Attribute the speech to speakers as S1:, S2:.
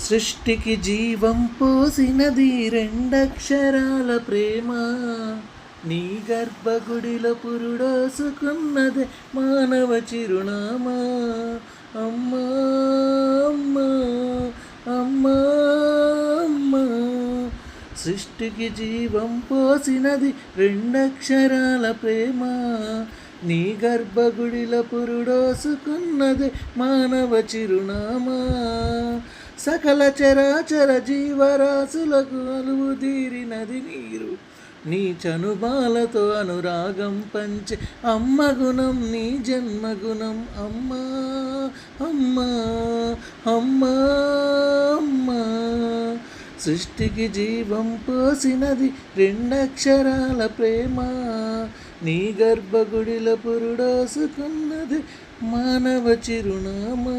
S1: సృష్టికి జీవం పోసినది రెండక్షరాల ప్రేమ, నీ గర్భగుడిలో పురుడోసుకున్నదే మానవ చిరునామా. అమ్మా అమ్మా అమ్మా అమ్మా, సృష్టికి జీవం పోసినది రెండక్షరాల ప్రేమ, నీ గర్భగుడిలో పురుడోసుకున్నది మానవ చిరునామా. సకల చరాచర జీవరాశులకు అలువు తీరినది నీరు, నీ చనుబాలతో అనురాగం పంచే అమ్మ గుణం నీ జన్మగుణం. అమ్మా అమ్మా అమ్మా అమ్మా, సృష్టికి జీవం పోసినది రెండక్షరాల ప్రేమ, నీ గర్భగుడిలో పురుడోసుకున్నది మానవ చిరునామా.